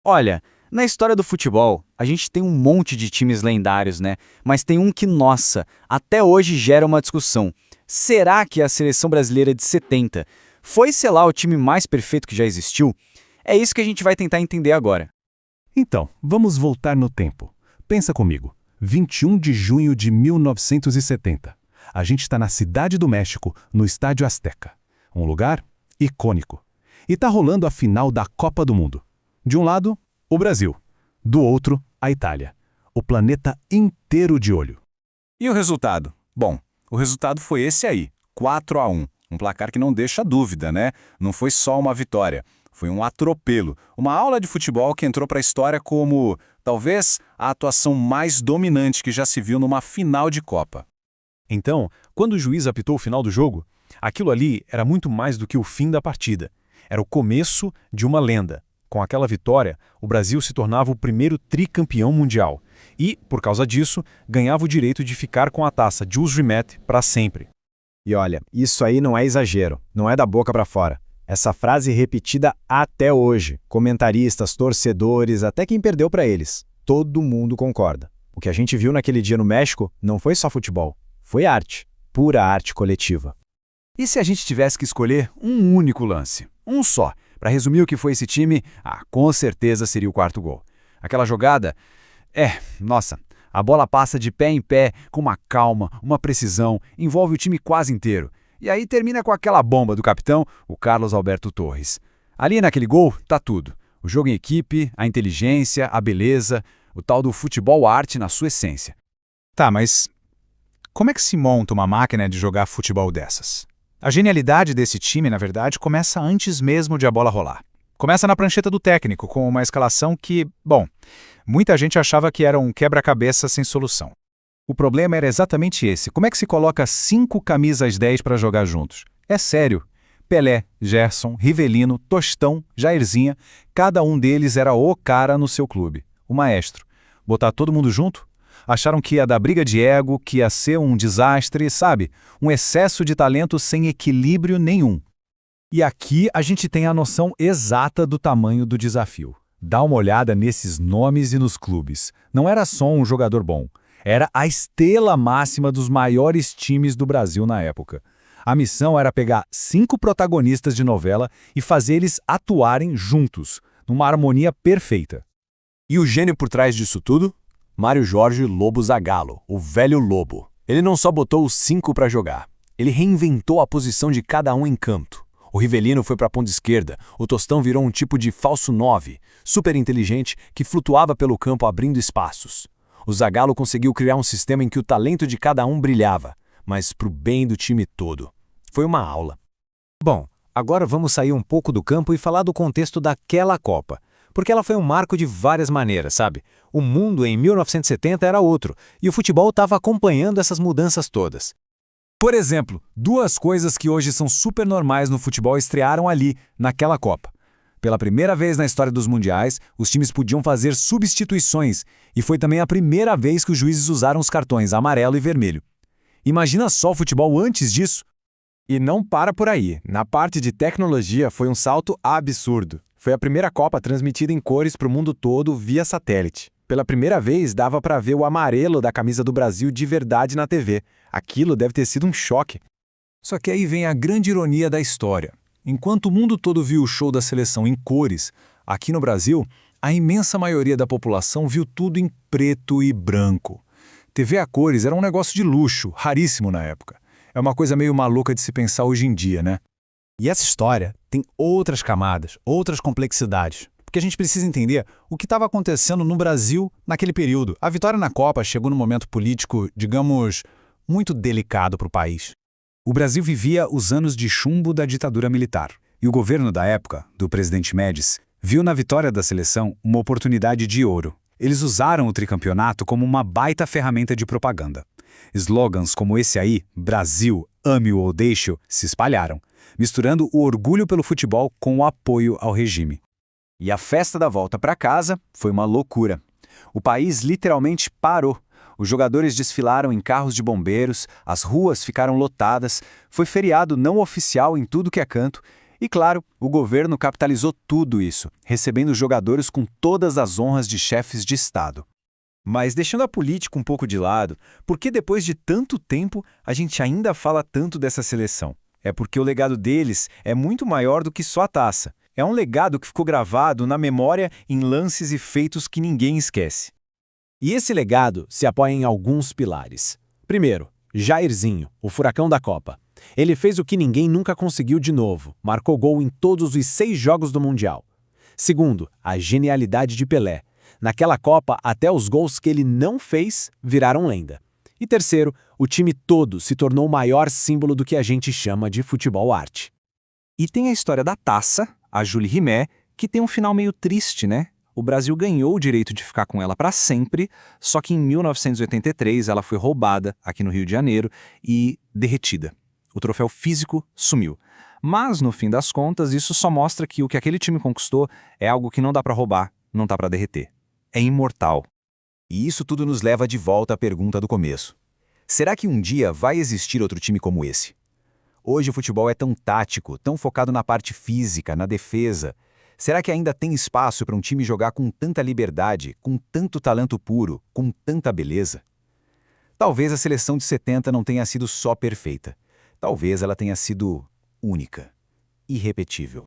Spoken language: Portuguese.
Olha, na história do futebol, a gente tem um monte de times lendários, né? Mas tem um que, nossa, até hoje gera uma discussão. Será que a seleção brasileira de 70 foi, sei lá, o time mais perfeito que já existiu? É isso que a gente vai tentar entender agora. Então, vamos voltar no tempo. Pensa comigo. 21 de junho de 1970. A gente está na Cidade do México, no Estádio Azteca. Um lugar icônico. E tá rolando a final da Copa do Mundo. De um lado, o Brasil. Do outro, a Itália. O planeta inteiro de olho. E o resultado? Bom, o resultado foi esse aí, 4-1. Um placar que não deixa dúvida, né? Não foi só uma vitória. Foi um atropelo, uma aula de futebol que entrou para a história como, talvez, a atuação mais dominante que já se viu numa final de Copa. Então, quando o juiz apitou o final do jogo, aquilo ali era muito mais do que o fim da partida. Era o começo de uma lenda. Com aquela vitória, o Brasil se tornava o primeiro tricampeão mundial. E, por causa disso, ganhava o direito de ficar com a taça Jules Rimet para sempre. E olha, isso aí não é exagero, não é da boca para fora. Essa frase repetida até hoje, comentaristas, torcedores, até quem perdeu para eles. Todo mundo concorda. O que a gente viu naquele dia no México não foi só futebol, foi arte, pura arte coletiva. E se a gente tivesse que escolher um único lance, um só, para resumir o que foi esse time, com certeza seria o quarto gol. Aquela jogada, nossa, a bola passa de pé em pé, com uma calma, uma precisão, envolve o time quase inteiro. E aí termina com aquela bomba do capitão, o Carlos Alberto Torres. Ali naquele gol, tá tudo. O jogo em equipe, a inteligência, a beleza, o tal do futebol arte na sua essência. Tá, mas como é que se monta uma máquina de jogar futebol dessas? A genialidade desse time, na verdade, começa antes mesmo de a bola rolar. Começa na prancheta do técnico, com uma escalação que, bom, muita gente achava que era um quebra-cabeça sem solução. O problema era exatamente esse. Como é que se coloca 5 camisas 10 para jogar juntos? É sério. Pelé, Gerson, Rivelino, Tostão, Jairzinha, cada um deles era o cara no seu clube, o maestro. Botar todo mundo junto? Acharam que ia dar briga de ego, que ia ser um desastre, sabe? Um excesso de talento sem equilíbrio nenhum. E aqui a gente tem a noção exata do tamanho do desafio. Dá uma olhada nesses nomes e nos clubes. Não era só um jogador bom. Era a estrela máxima dos maiores times do Brasil na época. A missão era pegar 5 protagonistas de novela e fazer eles atuarem juntos, numa harmonia perfeita. E o gênio por trás disso tudo? Mário Jorge Lobo Zagallo, o velho Lobo. Ele não só botou os 5 para jogar, ele reinventou a posição de cada um em campo. O Rivelino foi para a ponta esquerda, o Tostão virou um tipo de falso 9, super inteligente que flutuava pelo campo abrindo espaços. O Zagallo conseguiu criar um sistema em que o talento de cada um brilhava, mas para o bem do time todo. Foi uma aula. Bom, agora vamos sair um pouco do campo e falar do contexto daquela Copa. Porque ela foi um marco de várias maneiras, sabe? O mundo em 1970 era outro, e o futebol estava acompanhando essas mudanças todas. Por exemplo, 2 coisas que hoje são super normais no futebol estrearam ali, naquela Copa. Pela primeira vez na história dos mundiais, os times podiam fazer substituições, e foi também a primeira vez que os juízes usaram os cartões amarelo e vermelho. Imagina só o futebol antes disso. E não para por aí. Na parte de tecnologia foi um salto absurdo. Foi a primeira Copa transmitida em cores para o mundo todo via satélite. Pela primeira vez dava para ver o amarelo da camisa do Brasil de verdade na TV. Aquilo deve ter sido um choque. Só que aí vem a grande ironia da história. Enquanto o mundo todo viu o show da seleção em cores, aqui no Brasil, a imensa maioria da população viu tudo em preto e branco. TV a cores era um negócio de luxo, raríssimo na época. É uma coisa meio maluca de se pensar hoje em dia, né? E essa história tem outras camadas, outras complexidades. Porque a gente precisa entender o que estava acontecendo no Brasil naquele período. A vitória na Copa chegou num momento político, digamos, muito delicado para o país. O Brasil vivia os anos de chumbo da ditadura militar. E o governo da época, do presidente Médici, viu na vitória da seleção uma oportunidade de ouro. Eles usaram o tricampeonato como uma baita ferramenta de propaganda. Slogans como esse aí, Brasil, ame-o ou deixe-o, se espalharam, misturando o orgulho pelo futebol com o apoio ao regime. E a festa da volta para casa foi uma loucura. O país literalmente parou. Os jogadores desfilaram em carros de bombeiros, as ruas ficaram lotadas, foi feriado não oficial em tudo que é canto, E claro, o governo capitalizou tudo isso, recebendo jogadores com todas as honras de chefes de Estado. Mas deixando a política um pouco de lado, por que depois de tanto tempo a gente ainda fala tanto dessa seleção? É porque o legado deles é muito maior do que só a taça. É um legado que ficou gravado na memória em lances e feitos que ninguém esquece. E esse legado se apoia em alguns pilares. Primeiro, Jairzinho, o furacão da Copa. Ele fez o que ninguém nunca conseguiu de novo, marcou gol em todos os 6 jogos do Mundial. Segundo, a genialidade de Pelé. Naquela Copa, até os gols que ele não fez viraram lenda. E terceiro, o time todo se tornou o maior símbolo do que a gente chama de futebol arte. E tem a história da taça, a Julie Rimet, que tem um final meio triste, né? O Brasil ganhou o direito de ficar com ela para sempre, só que em 1983 ela foi roubada aqui no Rio de Janeiro e derretida. O troféu físico sumiu. Mas, no fim das contas, isso só mostra que o que aquele time conquistou é algo que não dá para roubar, não dá para derreter. É imortal. E isso tudo nos leva de volta à pergunta do começo. Será que um dia vai existir outro time como esse? Hoje o futebol é tão tático, tão focado na parte física, na defesa. Será que ainda tem espaço para um time jogar com tanta liberdade, com tanto talento puro, com tanta beleza? Talvez a seleção de 70 não tenha sido só perfeita. Talvez ela tenha sido única, irrepetível.